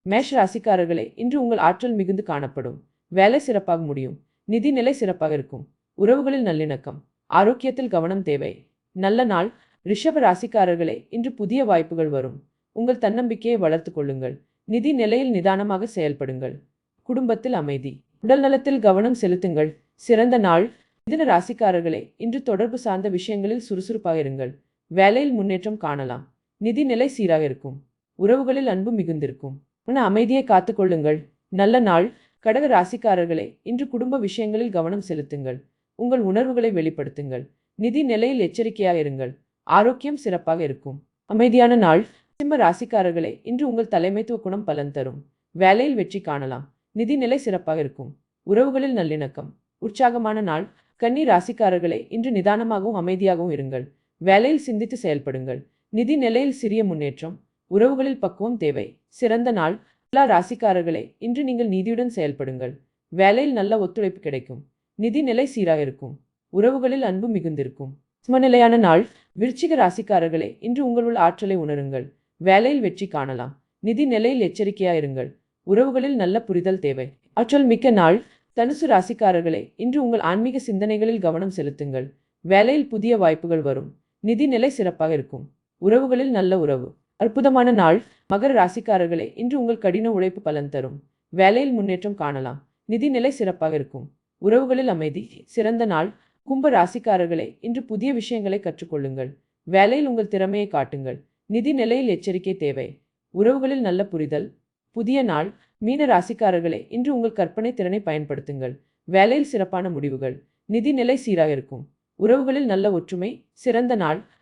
மேஷ ராசிக்காரர்களே, இன்று உங்கள் ஆற்றல் மிகுந்து காணப்படும். வேலை சிறப்பாக முடியும். நிதி நிலை சிறப்பாக இருக்கும். உறவுகளில் நல்லிணக்கம். ஆரோக்கியத்தில் கவனம் தேவை. நல்ல நாள். ரிஷப ராசிக்காரர்களே, இன்று புதிய வாய்ப்புகள் வரும். உங்கள் தன்னம்பிக்கையை வளர்த்துக் கொள்ளுங்கள். நிதி நிலையில் நிதானமாக செயல்படுங்கள். குடும்பத்தில் அமைதி. உடல் நலத்தில் கவனம் செலுத்துங்கள். சிறந்த நாள். மிதுன ராசிக்காரர்களே, இன்று தொடர்பு சார்ந்த விஷயங்களில் சுறுசுறுப்பாக இருங்கள். வேலையில் முன்னேற்றம் காணலாம். நிதி நிலை சீராக இருக்கும். உறவுகளில் அன்பு மிகுந்திருக்கும். அமைதியை காத்துக்கொள்ளுங்கள். நல்ல நாள். கடக ராசிக்காரர்களே, இன்று குடும்ப விஷயங்களில் கவனம் செலுத்துங்கள். உங்கள் உணர்வுகளை வெளிப்படுத்துங்கள். நிதி நிலையில் எச்சரிக்கையாக இருங்கள். ஆரோக்கியம் சிறப்பாக இருக்கும். அமைதியான நாள். சிம்ம ராசிக்காரர்களே, இன்று உங்கள் தலைமைத்துவ குணம் பலன் தரும். வேலையில் வெற்றி காணலாம். நிதி நிலை சிறப்பாக இருக்கும். உறவுகளில் நல்லிணக்கம். உற்சாகமான நாள். கன்னி ராசிக்காரர்களே, இன்று நிதானமாகவும் அமைதியாகவும் இருங்கள். வேலையில் சிந்தித்து செயல்படுங்கள். நிதி நிலையில் சிறிய முன்னேற்றம். உறவுகளில் பக்குவம் தேவை. சிறந்த நாள். துலா ராசிக்காரர்களே, இன்று நீங்கள் நீதியுடன் செயல்படுங்கள். வேலையில் நல்ல ஒத்துழைப்பு கிடைக்கும். நிதி நிலை சீராக இருக்கும். உறவுகளில் அன்பு மிகுந்திருக்கும். சமநிலையான நாள். விருச்சிக ராசிக்காரர்களே, இன்று உங்களுள் ஆற்றலை உணருங்கள். வேலையில் வெற்றி காணலாம். நிதி நிலையில் எச்சரிக்கையாயிருங்கள். உறவுகளில் நல்ல புரிதல் தேவை. ஆற்றல் மிக்க நாள். தனுசு ராசிக்காரர்களே, இன்று உங்கள் ஆன்மீக சிந்தனைகளில் கவனம் செலுத்துங்கள். வேலையில் புதிய வாய்ப்புகள் வரும். நிதி நிலை சிறப்பாக இருக்கும். உறவுகளில் நல்ல உறவு. அற்புதமான நாள். மகர ராசிக்காரர்களே, இன்று உங்கள் கடின உழைப்பு பலன் தரும். வேலையில் முன்னேற்றம் காணலாம். நிதி நிலை சிறப்பாக இருக்கும். உறவுகளில் அமைதி. சிறந்த நாள். கும்ப ராசிக்காரர்களே, இன்று புதிய விஷயங்களை கற்றுக்கொள்ளுங்கள். வேலையில் உங்கள் திறமையை காட்டுங்கள். நிதி நிலையில் எச்சரிக்கை தேவை. உறவுகளில் நல்ல புரிதல். புதிய நாள். மீன ராசிக்காரர்களே, இன்று உங்கள் கற்பனை திறனை பயன்படுத்துங்கள். வேலையில் சிறப்பான முடிவுகள். நிதி நிலை சீராக இருக்கும். உறவுகளில் நல்ல ஒற்றுமை. சிறந்த நாள்.